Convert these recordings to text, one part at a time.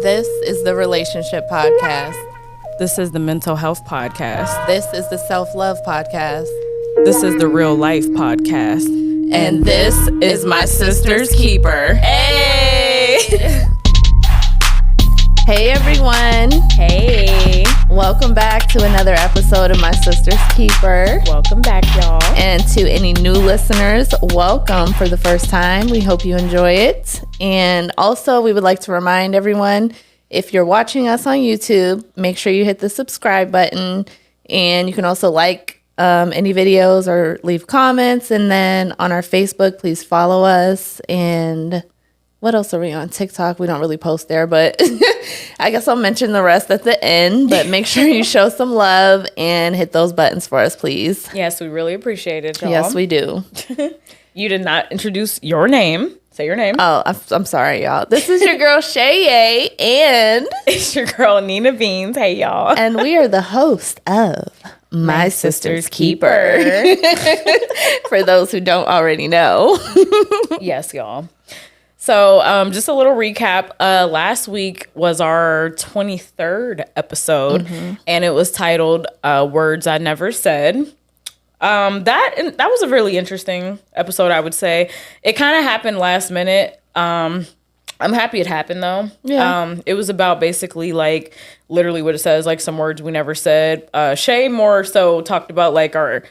This is the Relationship Podcast. This is the Mental Health Podcast. This is the Self-Love Podcast. This is the Real Life Podcast. And this is my sister's keeper. Hey! Hey, everyone. Hey. Welcome back to another episode of My Sister's Keeper. Welcome back, y'all. And to any new listeners, welcome for the first time. We hope you enjoy it. And also, we would like to remind everyone, if you're watching us on YouTube, make sure you hit the subscribe button. And you can also like any videos or leave comments. And then on our Facebook, please follow us. And what else are we on? TikTok. We don't really post there, but I guess I'll mention the rest at the end. But make sure you show some love and hit those buttons for us, please. Yes, we really appreciate it, y'all. Yes, we do. You did not introduce your name. Say your name. Oh, I'm sorry, y'all. This is your girl, Chae Yay, and It's your girl, Nina Beans. Hey, y'all. and we are the host of My Sister's Keeper. For those who don't already know. Yes, y'all. So just a little recap. Last week was our 23rd episode, and it was titled Words I Never Said. That was a really interesting episode, I would say. It kind of happened last minute. I'm happy it happened, though. Yeah. It was about basically, like, literally what it says, like, some words we never said. Chae more so talked about, like, our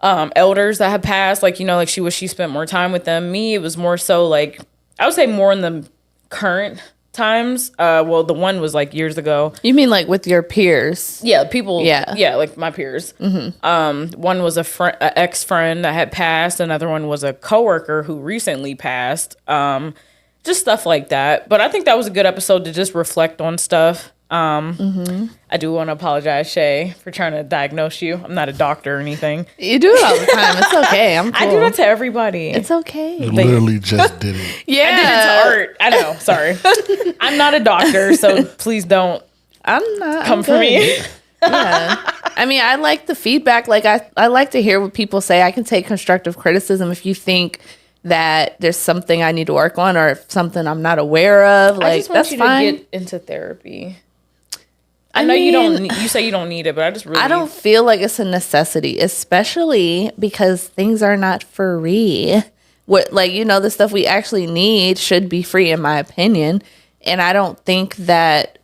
elders that had passed. Like, you know, like, she wished she spent more time with them. Me, it was more so, like, I would say more in the current times. Well, the one was like years ago. You mean like with your peers? Yeah, people. Yeah, like my peers. One was a ex-friend that had passed. Another one was a coworker who recently passed. Just stuff like that. But I think that was a good episode to just reflect on stuff. I do want to apologize, Chae, for trying to diagnose you. I'm not a doctor or anything. You do it all the time. It's okay. I'm cool. I do that to everybody. It's okay. You literally just did it. Yeah. I did it to art. I know. Sorry. I'm not a doctor, so please don't come for me. Yeah. I mean, I like the feedback. Like, I like to hear what people say. I can take constructive criticism if you think that there's something I need to work on or if something I'm not aware of. Like, I just want that's you fine. to get into therapy. I know you don't. You say you don't need it, but I don't feel like it's a necessity, especially because things are not free. What, like, you know, the stuff we actually need should be free, in my opinion. And I don't think that,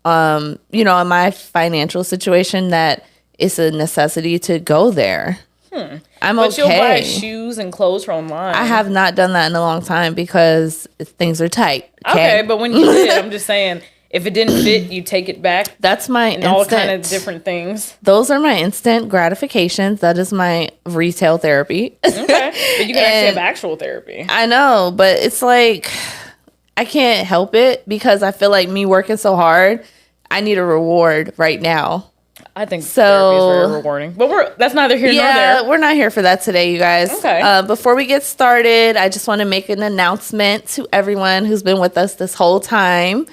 you know, in my financial situation, that it's a necessity to go there. I'm but okay. You'll buy shoes and clothes from online. I have not done that in a long time because things are tight. Okay, but when you did, I'm just saying. If it didn't fit, you take it back. That's my and all kind of different things. Those are my instant gratifications. That is my retail therapy. Okay, but you can actually have actual therapy. I know, but it's like I can't help it because I feel like me working so hard, I need a reward right now. I think therapy is very rewarding, but that's neither here nor there. We're not here for that today, you guys. Okay. Before we get started, I just want to make an announcement to everyone who's been with us this whole time.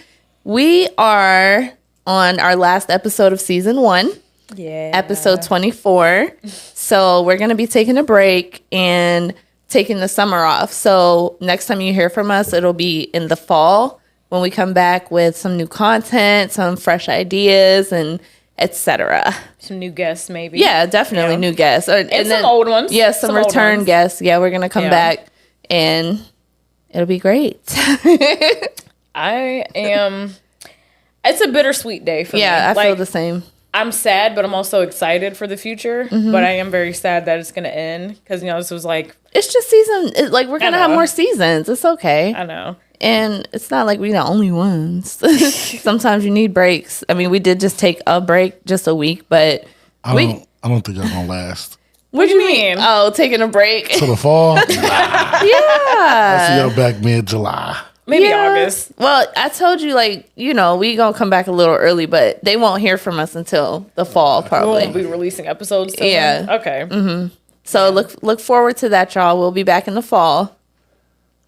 We are on our last episode of season 1. Yeah. Episode 24. So we're going to be taking a break and taking the summer off. So next time you hear from us, it'll be in the fall when we come back with some new content, some fresh ideas, and etc. Some new guests, maybe. Yeah, definitely new guests. And some then, old ones. Yeah, some return guests. Yeah, we're going to come back and it'll be great. I am. It's a bittersweet day for me. Yeah, I feel the same. I'm sad, but I'm also excited for the future. But I am very sad that it's going to end because, you know, this was like. It's just like, we're going to have more seasons. It's okay. I know. And it's not like we're the only ones. Sometimes you need breaks. I mean, we did just take a break, just a week, but I don't think that's going to last. What do you mean? Oh, taking a break. To the fall? Yeah. I'll see y'all back mid-July. Maybe August. Well, I told you, like, you know, we gonna come back a little early, but they won't hear from us until the fall, probably. We won't be releasing episodes till Yeah. then? Okay. So look forward to that, y'all. We'll be back in the fall.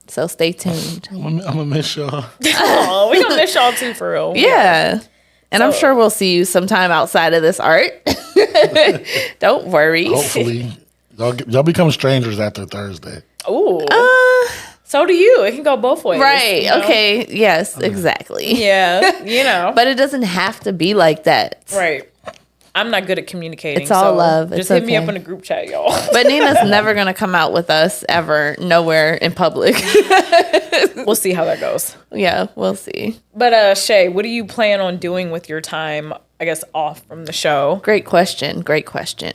So stay tuned. I'm going to miss y'all. Oh, we gonna miss y'all too, for real. Yeah. And I'm sure we'll see you sometime outside of this art. Don't worry. Hopefully. Y'all become strangers after Thursday. Ooh. So do you. It can go both ways. Right. You know? Okay. Yes, exactly. Yeah. You know. But it doesn't have to be like that. Right. I'm not good at communicating. It's all love. Just hit me up in a group chat, y'all. But Nina's never going to come out with us ever, nowhere in public. We'll see how that goes. Yeah, we'll see. But Chae, what do you plan on doing with your time, I guess, off from the show? Great question.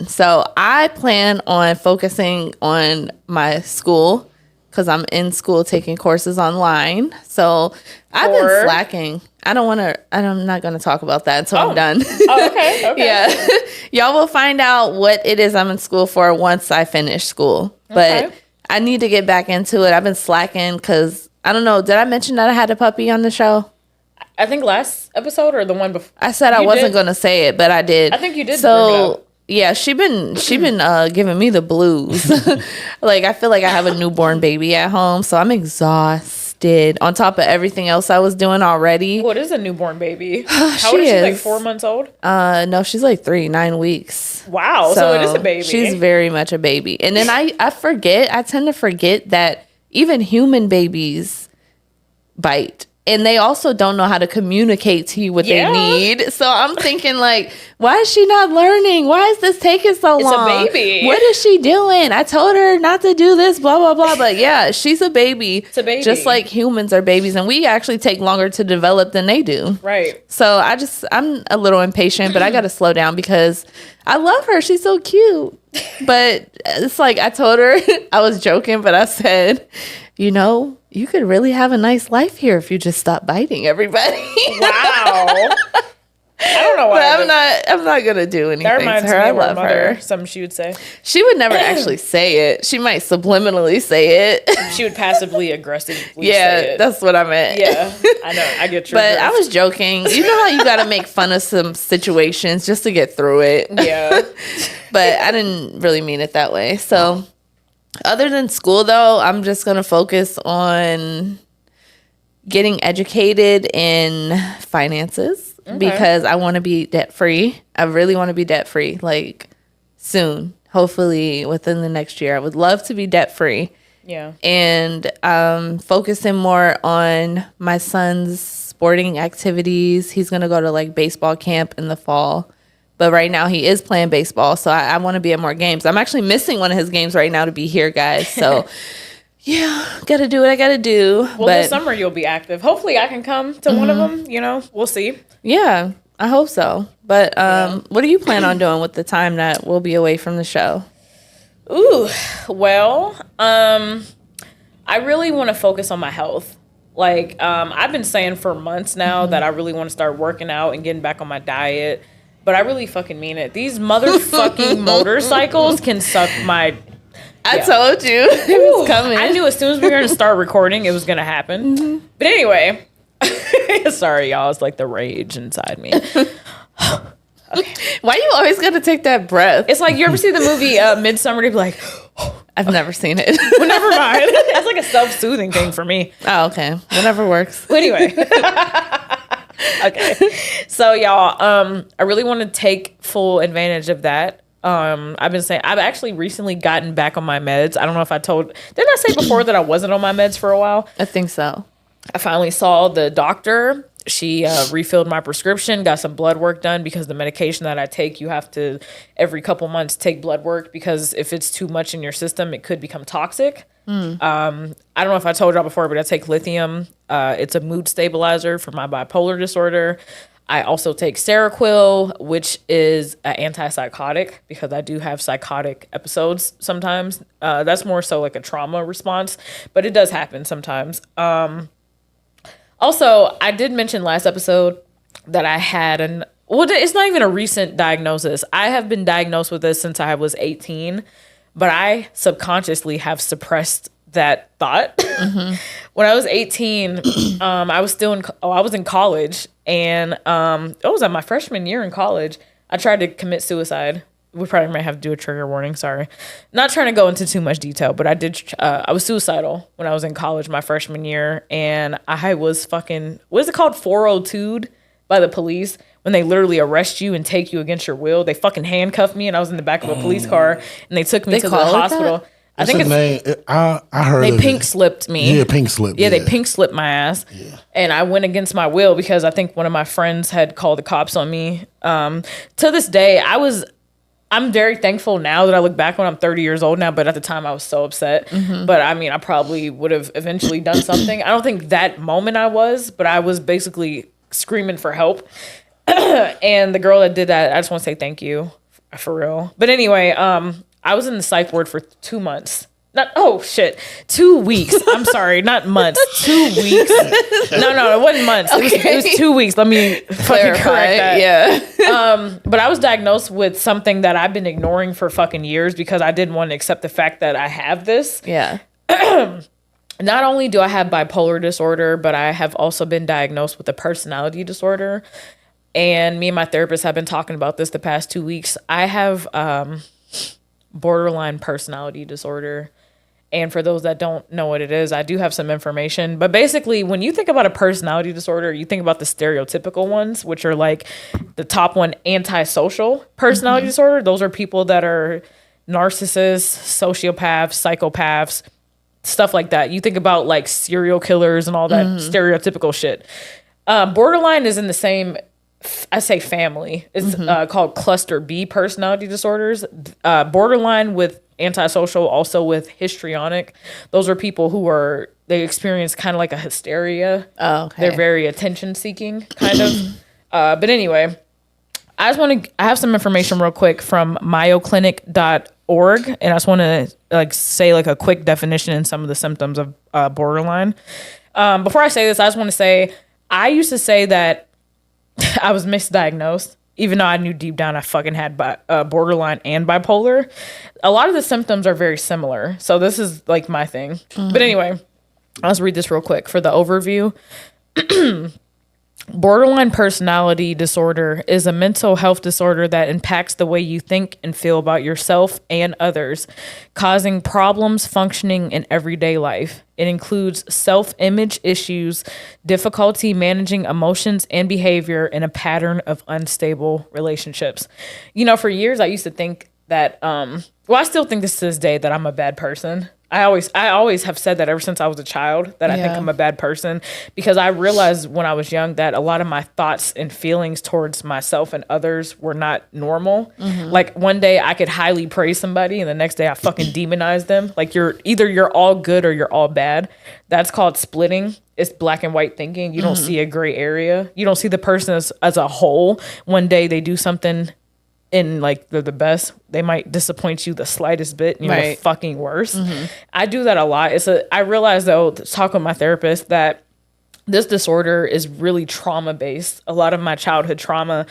So I plan on focusing on my school because I'm in school taking courses online. So I've been slacking. I'm not going to talk about that until I'm done. Oh, okay. Yeah. Y'all will find out what it is I'm in school for once I finish school. But I need to get back into it. I've been slacking because, I don't know, did I mention that I had a puppy on the show? I think last episode or the one before. I said I wasn't going to say it, but I did. I think you did. So, yeah, she been giving me the blues. Like, I feel like I have a newborn baby at home, so I'm exhausted on top of everything else I was doing already. What is a newborn baby? How old is she? Like 4 months old? No, she's like 9 weeks. Wow, so it is a baby. She's very much a baby. And then I tend to forget that even human babies bite. And they also don't know how to communicate to you what they need. So I'm thinking, like, why is she not learning? Why is this taking so long? It's a baby. What is she doing? I told her not to do this, blah, blah, blah. But yeah, she's a baby. It's a baby. Just like humans are babies. And we actually take longer to develop than they do. Right. So I'm a little impatient, but I got to slow down because I love her. She's so cute. But it's like I told her, I was joking, but I said, you know, you could really have a nice life here if you just stop biting everybody. Wow. I don't know why. But I'm not gonna do anything. That reminds to her. me I of her love mother. her. Something she would say. She would never actually say it. She might subliminally say it. She would passively aggressively say it. That's what I meant. Yeah, I know. I get your But drift. I was joking. You know how you got to make fun of some situations just to get through it. Yeah. But I didn't really mean it that way. So other than school, though, I'm just going to focus on getting educated in finances because I want to be debt free. I really want to be debt free, like soon, hopefully within the next year. I would love to be debt free. Yeah. And focusing more on my son's sporting activities. He's going to go to like baseball camp in the fall. But right now he is playing baseball, so I want to be at more games. I'm actually missing one of his games right now to be here, guys. So, yeah, got to do what I got to do. Well, this summer you'll be active. Hopefully I can come to one of them, you know. We'll see. Yeah, I hope so. But what do you plan on doing with the time that we'll be away from the show? Ooh, well, I really want to focus on my health. Like, I've been saying for months now that I really want to start working out and getting back on my diet. But I really fucking mean it. These motherfucking motorcycles can suck my... I told you it was coming. I knew as soon as we were going to start recording, it was going to happen. But anyway, sorry, y'all. It's like the rage inside me. Okay. Why you always got to take that breath? It's like, you ever see the movie Midsummer? To be like... I've never seen it. Well, never mind. It's like a self-soothing thing for me. Oh, okay. Whatever works. But anyway... Okay, so y'all, I really want to take full advantage of that. I've been saying I've actually recently gotten back on my meds. I don't know if didn't I say before that I wasn't on my meds for a while? I think so. I finally saw the doctor. She refilled my prescription, got some blood work done because the medication that I take, you have to every couple months take blood work because if it's too much in your system, it could become toxic. I don't know if I told y'all before, but I take lithium. It's a mood stabilizer for my bipolar disorder. I also take Seroquel, which is an antipsychotic because I do have psychotic episodes sometimes. That's more so like a trauma response, but it does happen sometimes. Also, I did mention last episode that I had it's not even a recent diagnosis. I have been diagnosed with this since I was 18. But I subconsciously have suppressed that thought. When I was 18, I was in college, and it was at my freshman year in college. I tried to commit suicide. We probably might have to do a trigger warning. Sorry, not trying to go into too much detail, but I did. I was suicidal when I was in college my freshman year, and I was fucking what is it called 402'd by the police. When they literally arrest you and take you against your will, they fucking handcuffed me, and I was in the back of a police car, and they took me to the hospital. I think What's it's the name? I heard they of pink it. slipped me. Yeah, pink slip. Yeah, they pink slipped my ass. Yeah. And I went against my will because I think one of my friends had called the cops on me. To this day, I'm very thankful now that I look back when I'm 30 years old now, but at the time I was so upset. But I mean, I probably would have eventually done something. I don't think that moment I was, but I was basically screaming for help. And the girl that did that, I just want to say thank you for real. But anyway, I was in the psych ward for 2 months. 2 weeks. I'm sorry, not months. 2 weeks. No, it wasn't months. Okay. It was 2 weeks. Let me fucking correct that. Yeah. But I was diagnosed with something that I've been ignoring for fucking years because I didn't want to accept the fact that I have this. Yeah. Not only do I have bipolar disorder, but I have also been diagnosed with a personality disorder. And me and my therapist have been talking about this the past 2 weeks. I have borderline personality disorder. And for those that don't know what it is, I do have some information. But basically, when you think about a personality disorder, you think about the stereotypical ones, which are like the top one, antisocial personality disorder. Those are people that are narcissists, sociopaths, psychopaths, stuff like that. You think about like serial killers and all that stereotypical shit. Borderline is in the same, I say family. It's called cluster B personality disorders. Borderline with antisocial, also with histrionic. Those are people who they experience kind of like a hysteria. Oh, okay. They're very attention seeking kind of. But anyway, I have some information real quick from mayoclinic.org. And I just want to say a quick definition and some of the symptoms of borderline. Before I say this, I just want to say, I used to say that I was misdiagnosed, even though I knew deep down I fucking had borderline and bipolar. A lot of the symptoms are very similar. So this is like my thing. But anyway, let's read this real quick for the overview. Borderline personality disorder is a mental health disorder that impacts the way you think and feel about yourself and others, causing problems functioning in everyday life. It includes self-image issues, difficulty managing emotions and behavior, and a pattern of unstable relationships. You know, for years I used to think that, I still think this to this day that I'm a bad person. I always have said that ever since I was a child, that I think I'm a bad person, because I realized when I was young that a lot of my thoughts and feelings towards myself and others were not normal. Like one day I could highly praise somebody and the next day I fucking demonize them. Like you're all good or you're all bad. That's called splitting. It's black and white thinking. You don't see a gray area. You don't see the person as a whole. One day they do something and like they're the best, they might disappoint you the slightest bit, and you're the fucking worst. I do that a lot. I realized though, talking with my therapist, that this disorder is really trauma based. A lot of my childhood trauma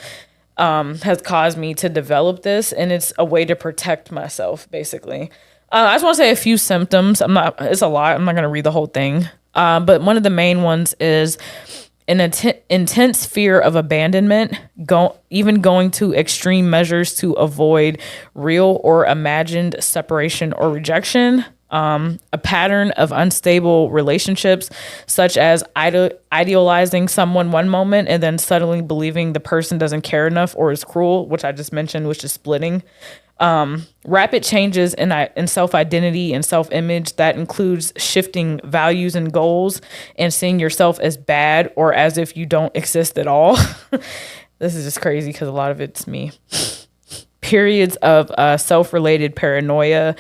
has caused me to develop this, and it's a way to protect myself, basically. I just want to say a few symptoms. It's a lot. I'm not going to read the whole thing. But one of the main ones is an intense fear of abandonment, even going to extreme measures to avoid real or imagined separation or rejection. A pattern of unstable relationships, such as idealizing someone one moment and then suddenly believing the person doesn't care enough or is cruel, which I just mentioned, which is splitting. Rapid changes in self-identity and self-image that includes shifting values and goals and seeing yourself as bad or as if you don't exist at all. This is just crazy because a lot of it's me. Periods of self-related paranoia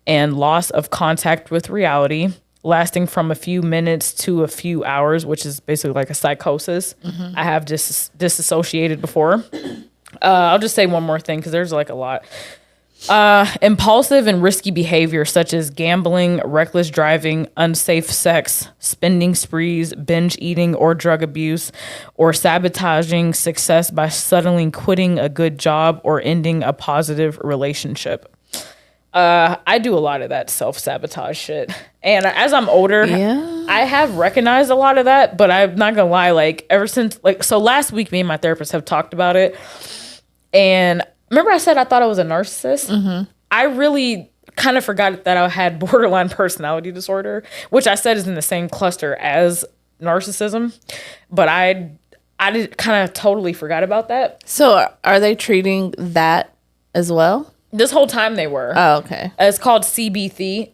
and loss of contact with reality, lasting from a few minutes to a few hours, which is basically like a psychosis. I have disassociated before. I'll just say one more thing because there's like a lot. Impulsive and risky behavior such as gambling, reckless driving, unsafe sex, spending sprees, binge eating or drug abuse, or sabotaging success by suddenly quitting a good job or ending a positive relationship. I do a lot of that self-sabotage shit. And as I'm older, I have recognized a lot of that, but I'm not gonna lie, like ever since, like, so last week me and my therapist have talked about it. And remember I said I thought I was a narcissist? I really kind of forgot that I had borderline personality disorder, which I said is in the same cluster as narcissism. But I did kind of totally forgot about that. So are they treating that as well? This whole time they were. Oh, okay. It's called CBT,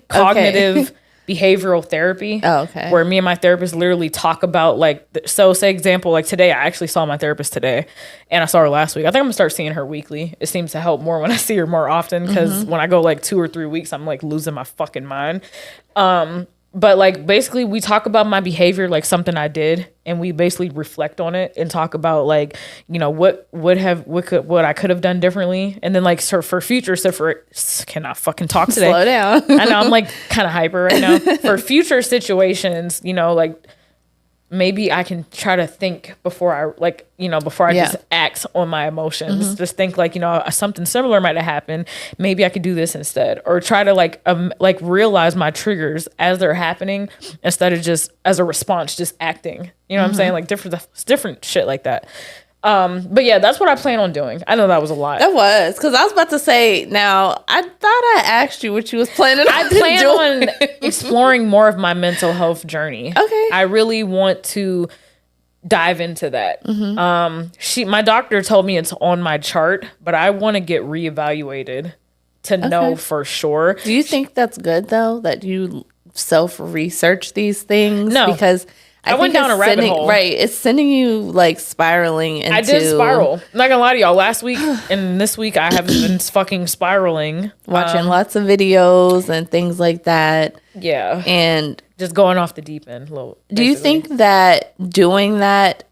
cognitive behavioral therapy. Oh, okay. Where me and my therapist literally talk about like, so say example, like today, I actually saw my therapist today and I saw her last week. I think I'm gonna start seeing her weekly. It seems to help more when I see her more often because when I go like 2 or 3 weeks, I'm like losing my fucking mind. But like basically we talk about my behavior, like something I did, and we basically reflect on it and talk about like, you know, what I could have done differently. And then like for future stuff, cannot fucking talk today. Slow down. I know I'm like kind of hyper right now. For future situations, you know, like maybe I can try to think before I just act on my emotions. Just think like, you know, something similar might have happened. Maybe I could do this instead, or try to like realize my triggers as they're happening instead of just as a response, just acting. You know what I'm saying? Like different shit like that. But yeah, that's what I plan on doing. I know that was a lot. That was, because I was about to say, now, I thought I asked you what you was planning on doing. I plan on exploring more of my mental health journey. Okay. I really want to dive into that. My doctor told me it's on my chart, but I want to get reevaluated to know for sure. Do you think that's good, though, that you self-research these things? No. Because I went down a rabbit hole. Right. It's sending you like spiraling into... I did spiral. I'm not gonna lie to y'all. Last week and this week, I have been fucking spiraling. Watching lots of videos and things like that. Yeah. And just going off the deep end. Do you think that doing that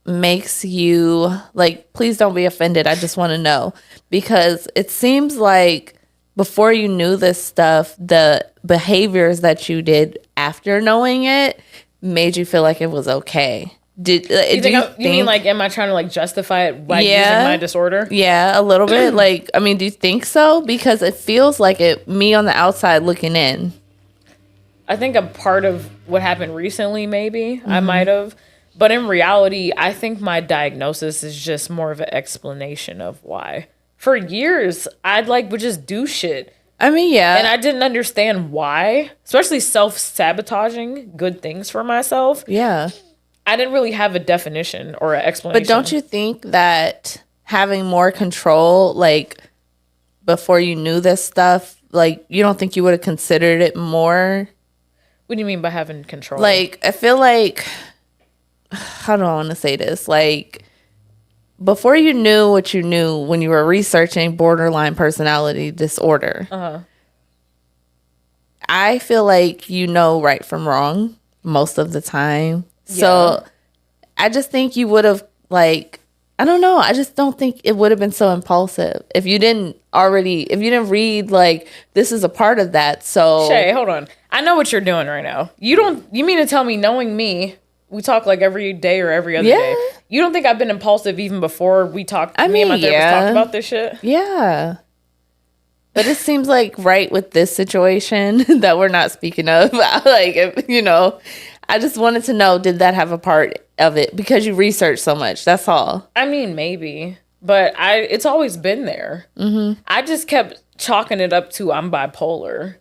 makes you... Like, please don't be offended. I just want to know. Because it seems like before you knew this stuff, the behaviors that you did after knowing it made you feel like it was okay. You mean like, am I trying to like justify it by using my disorder? Yeah, a little bit. Like, I mean, do you think so? Because it feels like it, me on the outside looking in. I think a part of what happened recently, maybe I might have, but in reality, I think my diagnosis is just more of an explanation of why. For years, would just do shit. I mean, yeah. And I didn't understand why, especially self-sabotaging good things for myself. Yeah. I didn't really have a definition or an explanation. But don't you think that having more control, like, before you knew this stuff, like, you don't think you would have considered it more? What do you mean by having control? Like, I feel like, how do I want to say this? Like, before you knew what you knew when you were researching borderline personality disorder, I feel like you know right from wrong most of the time. Yeah. So I just think you would have, like, I don't know. I just don't think it would have been so impulsive if you didn't read, like, this is a part of that. So Chae, hold on. I know what you're doing right now. You mean to tell me, knowing me, we talk like every day or every other day. You don't think I've been impulsive even before we talked? Me and my therapist talked about this shit. Yeah, but it seems like right with this situation that we're not speaking of. Like, I just wanted to know, did that have a part of it because you researched so much? That's all. I mean, maybe, but it's always been there. I just kept chalking it up to I'm bipolar.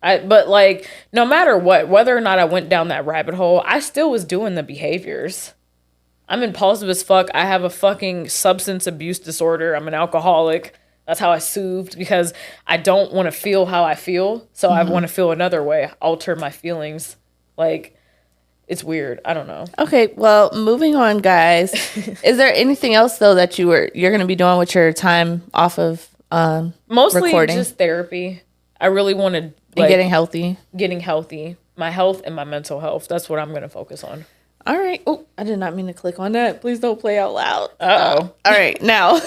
But like, no matter what, whether or not I went down that rabbit hole, I still was doing the behaviors. I'm impulsive as fuck. I have a fucking substance abuse disorder. I'm an alcoholic. That's how I soothed, because I don't want to feel how I feel. So I want to feel another way, alter my feelings. Like, it's weird. I don't know. Okay, well, moving on, guys. Is there anything else though that you're going to be doing with your time off of mostly recording? Just therapy. I really want to getting healthy. My health and my mental health. That's what I'm going to focus on. All right. Oh, I did not mean to click on that. Please don't play out loud. Uh-oh. All right. Now,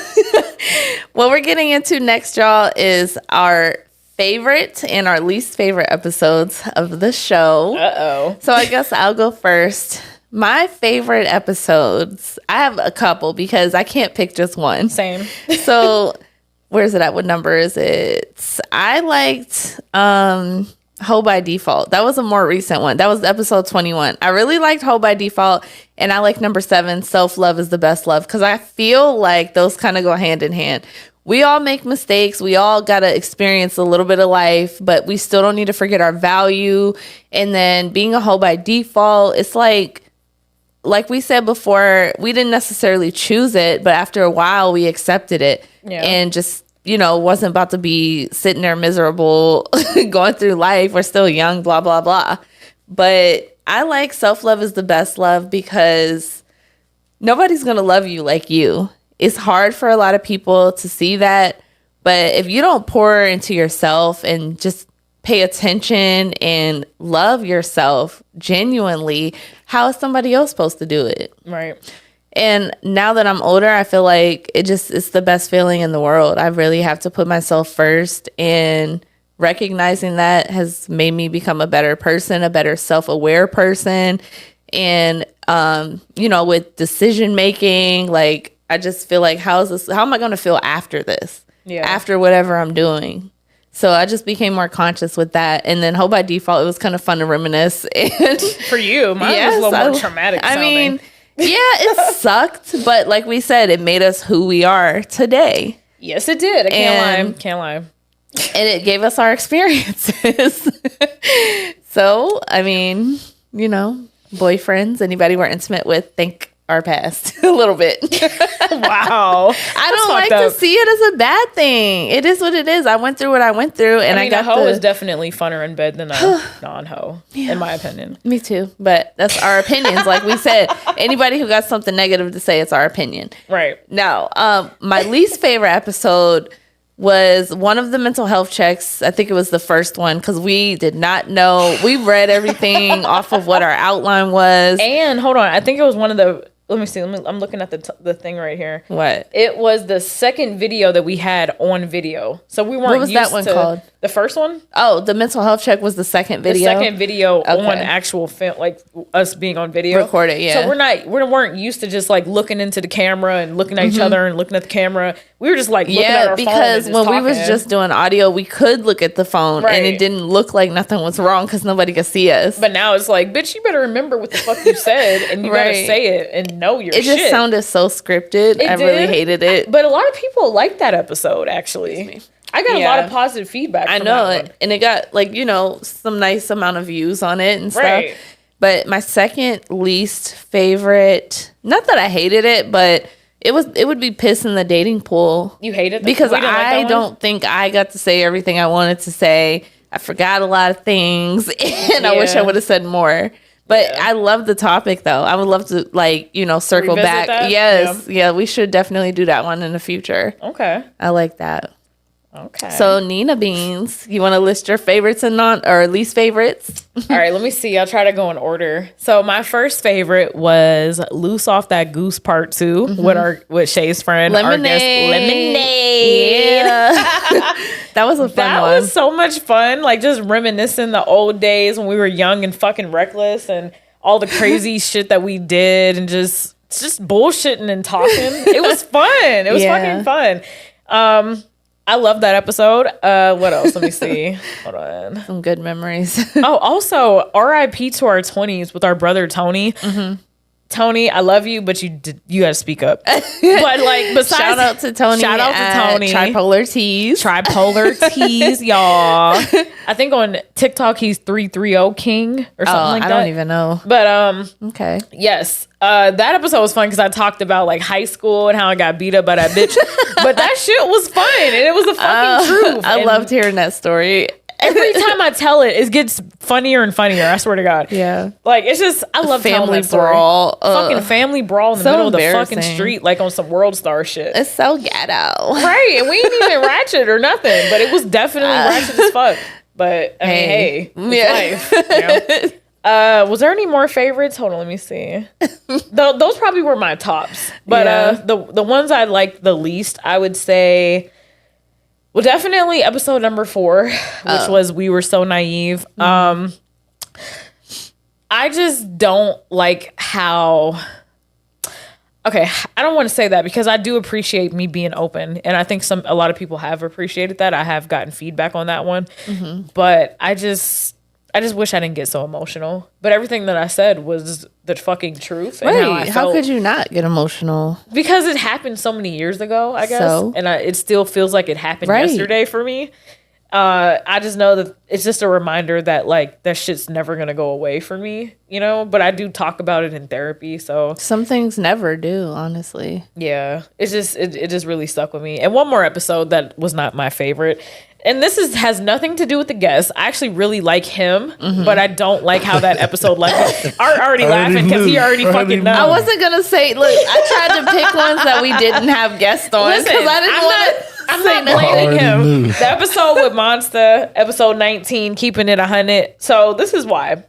what we're getting into next, y'all, is our favorite and our least favorite episodes of the show. Uh-oh. So I guess I'll go first. My favorite episodes, I have a couple because I can't pick just one. Same. So where's it at? What number is it? I liked Ho by Default. That was a more recent one. That was episode 21. I really liked Ho by Default, and I like number 7, Self-Love is the Best Love, because I feel like those kind of go hand in hand. We all make mistakes. We all got to experience a little bit of life, but we still don't need to forget our value. And then being a Ho by Default, it's like, like we said before, we didn't necessarily choose it, but after a while we accepted it and just, wasn't about to be sitting there miserable going through life. We're still young, blah, blah, blah. But I like self-love is the best love because nobody's going to love you like you. It's hard for a lot of people to see that. But if you don't pour into yourself and just pay attention and love yourself genuinely, how is somebody else supposed to do it? Right. And now that I'm older, I feel like it's the best feeling in the world. I really have to put myself first, and recognizing that has made me become a better person, a better self-aware person. And, with decision making, like, I just feel like, how am I going to feel after this? Yeah. After whatever I'm doing. So I just became more conscious with that. And then by default, it was kind of fun to reminisce. And for you, mine was a little more traumatic sounding. I mean, yeah, it sucked. But like we said, it made us who we are today. Yes, it did. I can't lie. And it gave us our experiences. So, I mean, boyfriends, anybody we're intimate with, thank our past a little bit. Wow. I don't like to see it as a bad thing. It is what it is. I went through what I went through, and I got a hoe is definitely funner in bed than a non-hoe, in my opinion. Me too. But that's our opinions. Like we said, anybody who got something negative to say, it's our opinion. Right. Now, my least favorite episode was one of the mental health checks. I think it was the first one because we did not know. We read everything off of what our outline was. And hold on, I think it was one of the. Let me see. I'm looking at the thing right here. What? It was the second video that we had on video. So we weren't. What was that one called? The first one? Oh, the mental health check was the second video. The second video on actual film, like us being on video. Recorded, yeah. So we weren't used to just like looking into the camera and looking at each other and looking at the camera. We were just like looking at our phone. Yeah, because when we was just doing audio, we could look at the phone and it didn't look like nothing was wrong because nobody could see us. But now it's like, bitch, you better remember what the fuck you said and you better say it and know your shit. It just sounded so scripted. I really hated it. But a lot of people liked that episode, actually. I got a lot of positive feedback from that one. And it got some nice amount of views on it and stuff. But my second least favorite, not that I hated it, but it would be Piss in the Dating Pool. You hated it? Because I don't think I got to say everything I wanted to say. I forgot a lot of things and I wish I would have said more. But I love the topic though. I would love to circle revisit back. That? Yes. Yeah, we should definitely do that one in the future. Okay. I like that. Okay. So Nina Beans, you want to list your favorites and least favorites? All right, let me see. I'll try to go in order. So my first favorite was Loose Off That Goose Part 2 with Chae's friend, our guest Lemonade. Yeah. That was a fun one. That was so much fun. Like just reminiscing the old days when we were young and fucking reckless and all the crazy shit that we did and just bullshitting and talking. It was fun. It was fucking fun. I love that episode. What else? Let me see. Hold on. Some good memories. Oh, also, R.I.P. to our 20s with our brother Tony. Tony, I love you, but you got to speak up. But besides, shout out to Tony. Tripolar Tees, y'all. I think on TikTok he's 330 King or something like that. I don't even know. But okay. Yes. That episode was fun because I talked about like high school and how I got beat up by that bitch. But that shit was fun and it was the fucking truth. I loved hearing that story. Every time I tell it, it gets funnier and funnier. I swear to God. Yeah. Like, it's just, I love family that story. brawl. Fucking family brawl in the middle of the fucking street, like on some World Star shit. It's so ghetto. Right. And we ain't even ratchet or nothing, but it was definitely ratchet as fuck. But, I mean, hey, it's life. You know? Was there any more favorites? Hold on, let me see. Those probably were my tops. But the ones I liked the least, I would say... Well, definitely episode number 4, which was We Were So Naive. I just don't like how... Okay, I don't want to say that because I do appreciate me being open. And I think a lot of people have appreciated that. I have gotten feedback on that one. But I just wish I didn't get so emotional. But everything that I said was the fucking truth. And right. How could you not get emotional? Because it happened so many years ago, I guess. So? And it still feels like it happened yesterday for me. I just know that it's just a reminder that like that shit's never gonna go away for me, you know. But I do talk about it in therapy, so some things never do, honestly. Yeah, it's just it just really stuck with me. And one more episode that was not my favorite, and has nothing to do with the guest. I actually really like him, but I don't like how that episode left. Art already laughing because he already fucking knows. I wasn't gonna say. Look, I tried to pick ones that we didn't have guests on because I didn't want to. I'm not blaming him. The episode with Monster, episode 19, keeping it 100. So this is why.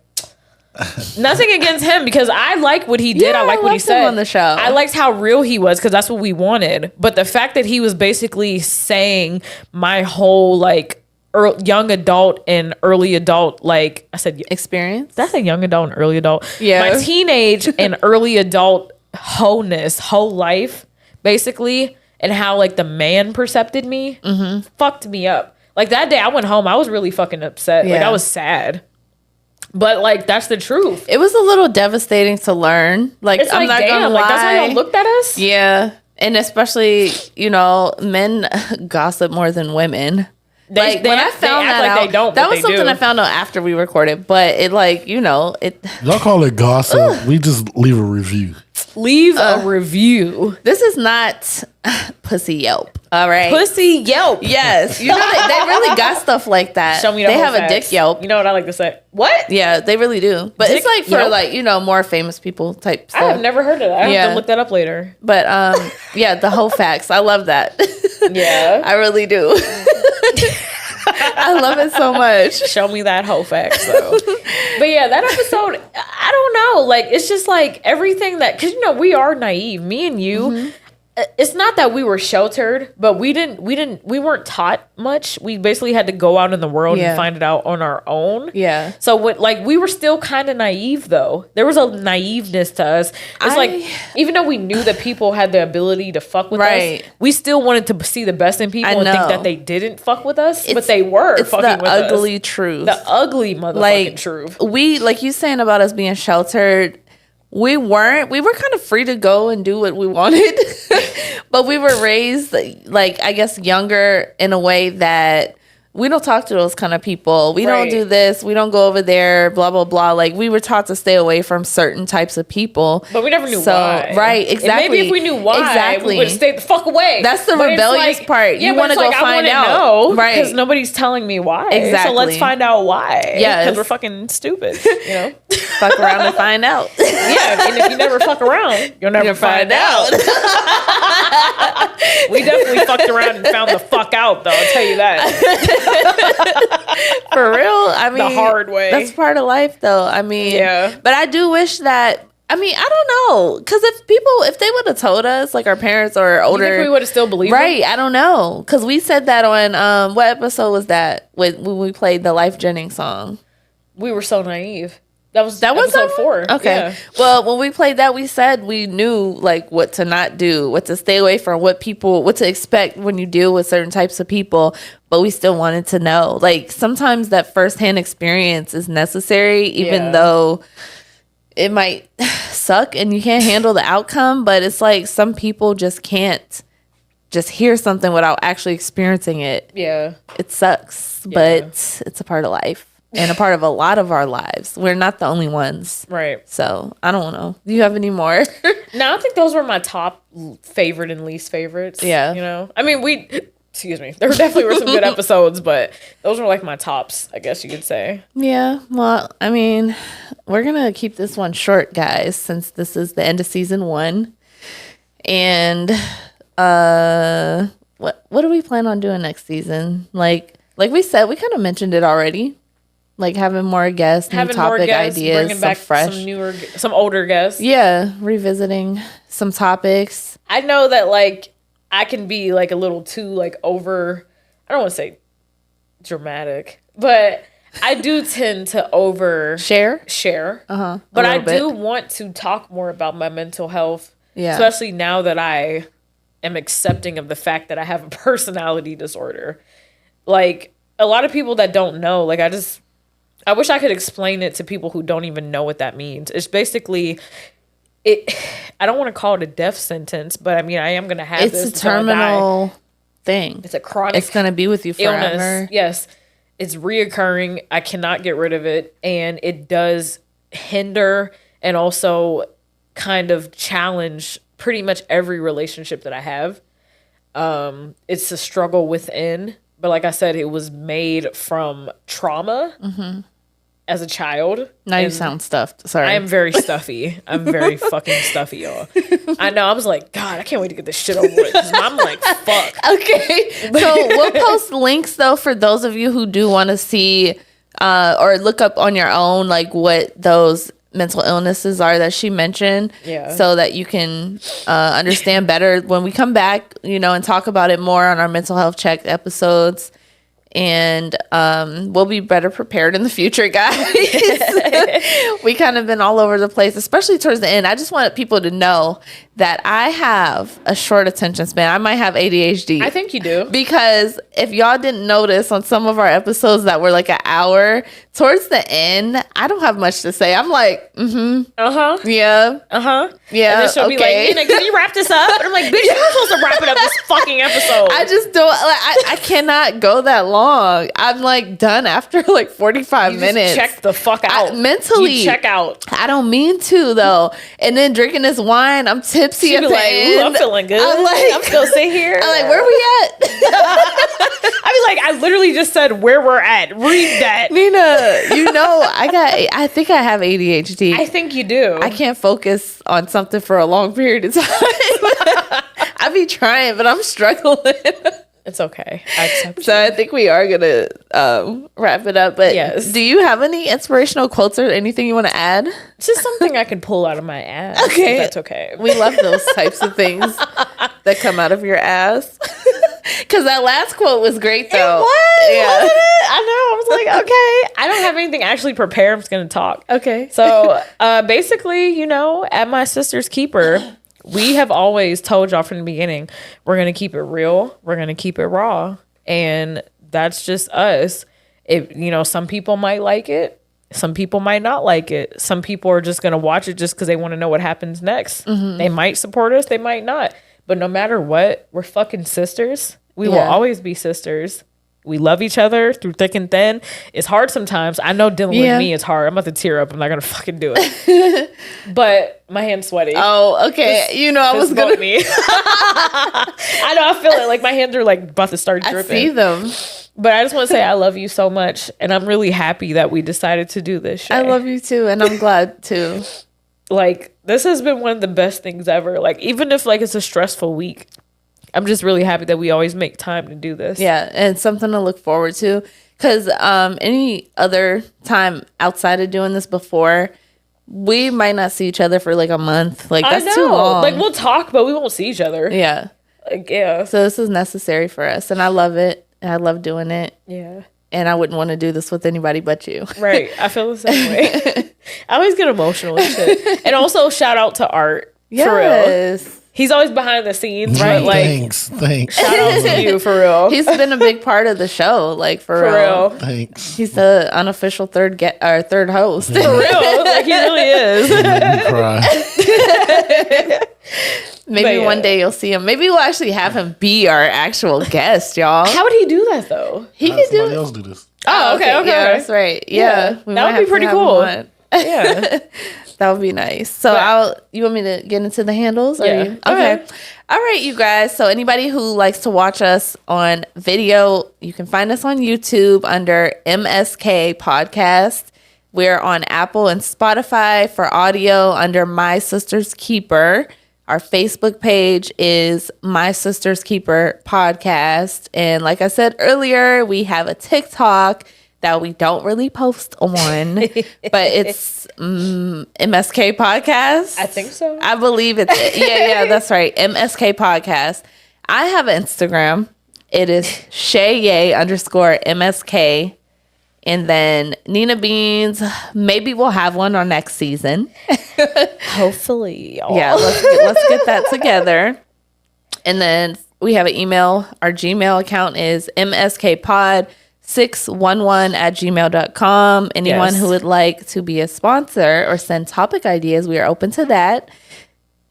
Nothing against him because I like what he did. Yeah, I like what he said on the show. I liked how real he was because that's what we wanted. But the fact that he was basically saying my whole like young adult and early adult, like I said, experience. That's a young adult and early adult. Yeah, my teenage and early adult whole life, basically. And how like the man percepted me fucked me up. Like that day I went home, I was really fucking upset. Like I was sad. But like that's the truth. It was a little devastating to learn. Like it's I'm like, not gonna lie. Like that's how y'all looked at us? Yeah. And especially, you know, men gossip more than women. When I found that out, they don't, that was something I found out after we recorded. But it like, you know, it. Y'all call it gossip. We just leave a review. Leave a review. This is not Pussy Yelp. All right. Pussy Yelp. Yes. You know, they really got stuff like that. Show me They have a Dick Yelp. You know what I like to say? What? Yeah, they really do. But Dick it's like for Yelp? like, you know, more famous people type stuff. I have never heard of that. I have to look that up later. But yeah, the whole facts. I love that. Yeah. I really do. I love it so much. Show me that whole facts though. But yeah, that episode, I don't know. Like, it's just like everything that, because, you know, we are naive. Me and you, it's not that we were sheltered, but we weren't taught much. We basically had to go out in the world and find it out on our own. Yeah. So we were still kind of naive though. There was a naiveness to us. It's like, even though we knew that people had the ability to fuck with us, we still wanted to see the best in people and think that they didn't fuck with us, but they were fucking with us. It's the ugly truth. The ugly motherfucking truth. We, like you saying about us being sheltered, we were kind of free to go and do what we wanted, but we were raised like, I guess, younger in a way that we don't talk to those kind of people. We don't do this. We don't go over there, blah, blah, blah. Like, we were taught to stay away from certain types of people. But we never knew why. Right, exactly. And maybe if we knew why, we would stay the fuck away. That's the rebellious part. Yeah, you want to go find out. Know, right. Because nobody's telling me why. Exactly. So let's find out why. Yeah. Because we're fucking stupid, you know? Fuck around and find out. Yeah, and if you never fuck around, you'll never find out. We definitely fucked around and found the fuck out, though. I'll tell you that. For real? I mean, the hard way. That's part of life, though. I mean, yeah. But I do wish that. I mean, I don't know, because if they would have told us, like our parents or older, you think we would have still believed right? them? I don't know, because we said that on what episode was that when we played the Life Jennings song? We were so naive. That was episode 4. Okay. Yeah. Well, when we played that, we said we knew like what to not do, what to stay away from, what to expect when you deal with certain types of people. But we still wanted to know. Like sometimes that firsthand experience is necessary, even though it might suck and you can't handle the outcome. But it's like some people just can't just hear something without actually experiencing it. Yeah. It sucks, but it's a part of life. And a part of a lot of our lives. We're not the only ones. Right. So, I don't know. Do you have any more? No, I think those were my top favorite and least favorites. Yeah. You know? I mean, excuse me. There definitely were some good episodes, but those were like my tops, I guess you could say. Yeah. Well, I mean, we're going to keep this one short, guys, since this is the end of season 1. And what do we plan on doing next season? Like we said, we kind of mentioned it already. Like having more guests, new topic ideas, bringing back some older guests. Yeah, revisiting some topics. I know that like I can be like a little too like over. I don't want to say dramatic, but I do tend to over share. But I do want to talk more about my mental health. Yeah, especially now that I am accepting of the fact that I have a personality disorder. Like a lot of people that don't know, like I wish I could explain it to people who don't even know what that means. It's basically, I don't want to call it a death sentence, but I mean, I am going to have this. It's a terminal thing. It's a chronic. It's gonna be with you forever. Illness. Yes, it's reoccurring. I cannot get rid of it, and it does hinder and also kind of challenge pretty much every relationship that I have. It's a struggle within, but like I said, it was made from trauma as a child. Now you sound stuffed. Sorry. I am very stuffy. I'm very fucking stuffy, y'all. I know. I was like, God, I can't wait to get this shit over with. 'Cause I'm like, fuck. Okay. So we'll post links though for those of you who do want to see or look up on your own like what those mental illnesses are that she mentioned. Yeah. So that you can understand better when we come back, you know, and talk about it more on our mental health check episodes. And we'll be better prepared in the future, guys. We kind of been all over the place, especially towards the end. I just want people to know that I have a short attention span. I might have ADHD. I think you do. Because if y'all didn't notice on some of our episodes that were like an hour, towards the end, I don't have much to say. I'm like, Uh-huh. yeah. Uh-huh. Yeah, And then she'll be like, Nina, can you wrap this up? And I'm like, bitch, you're supposed to wrap it up this fucking episode. I just don't, like, I cannot go that long. I'm like done after like 45 You minutes. just check the fuck out. Mentally. You check out. I don't mean to though. And then drinking this wine, I'm tipsy She'd at be the like, end. ooh, I'm feeling good. I'm still sitting here. I'm like, where we at? I be like, I literally just said where we're at. Read that. Nina, you know, I think I have ADHD. I think you do. I can't focus on something for a long period of time. I be trying, but I'm struggling. It's okay. I accept So I think we are gonna wrap it up. But Yes. do you have any inspirational quotes or anything you want to add? It's just something I can pull out of my ass. Okay. If that's okay. We love those types of things that come out of your ass. Because that last quote was great, though. It was, Yeah. wasn't it? I know. I was like, okay. I don't have anything actually prepared. I'm just gonna talk. Okay. So basically, you know, at my sister's keeper, we have always told y'all from the beginning, we're going to keep it real. We're going to keep it raw. And that's just us. If, you know, some people might like it. Some people might not like it. Some people are just going to watch it just because they want to know what happens next. They might support us. They might not. But no matter what, we're fucking sisters. We will always be sisters. We love each other through thick and thin. It's hard sometimes. I know dealing with me is hard. I'm about to tear up. I'm not going to fucking do it. But my hand's sweaty. Oh, okay. You know, I was going to. Me. I know. I feel it. Like my hands are like about to start I dripping. see them. But I just want to say I love you so much. And I'm really happy that we decided to do this show. I love you too. And I'm glad too. Like, this has been one of the best things ever. Like, even if like it's a stressful week, I'm just really happy that we always make time to do this. Yeah, and something to look forward to. Because any other time outside of doing this before, we might not see each other for like a month. Like, that's too long. Like, we'll talk, but we won't see each other. Yeah. Like, yeah. So this is necessary for us. And I love it. And I love doing it. Yeah. And I wouldn't want to do this with anybody but you. Right. I feel the same way. I always get emotional and shit. And also, shout out to Art. For real. Yes. He's always behind the scenes, right? Like, Thanks. shout out to you, for real. He's been a big part of the show, like for real. Thanks. He's the unofficial third host. For real. Like, he really is. You made me cry. Maybe But one day you'll see him. Maybe we'll actually have him be our actual guest, y'all. How would he do that, though? He Let could do somebody it. else do this. Oh, okay. Yeah, that's right. Yeah, we That might would be have to pretty have him cool. on. Yeah. That would be nice. So you want me to get into the handles? Or Yeah. you? Go Okay. ahead. All right, you guys. So anybody who likes to watch us on video, you can find us on YouTube under MSK Podcast. We're on Apple and Spotify for audio under My Sister's Keeper. Our Facebook page is My Sister's Keeper Podcast. And like I said earlier, we have a TikTok that we don't really post on, but it's MSK Podcast. I think so. I believe it's, yeah, that's right. MSK Podcast. I have an Instagram. It is Chae Yay _MSK. And then Nina Beans, maybe we'll have one on next season. Hopefully, y'all. Yeah, let's get that together. And then we have an email. Our Gmail account is mskpod611@gmail.com. Anyone Yes. who would like to be a sponsor or send topic ideas, we are open to that.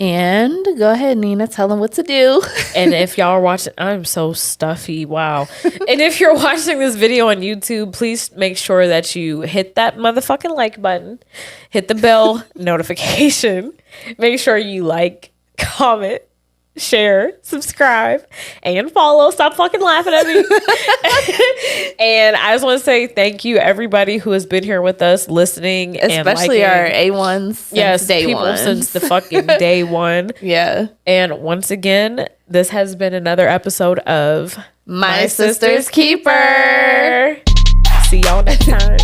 And go ahead, Nina, tell them what to do. And if y'all are watching, I'm so stuffy. Wow. And if you're watching this video on YouTube, please make sure that you hit that motherfucking like button, hit the bell notification, make sure you like, comment, share, subscribe, and follow. Stop fucking laughing at me. And I just want to say thank you, everybody who has been here with us, listening, especially and our A1s. Since day people one. Since the fucking day one. Yeah. And once again, this has been another episode of My Sister's Keeper. See y'all next time.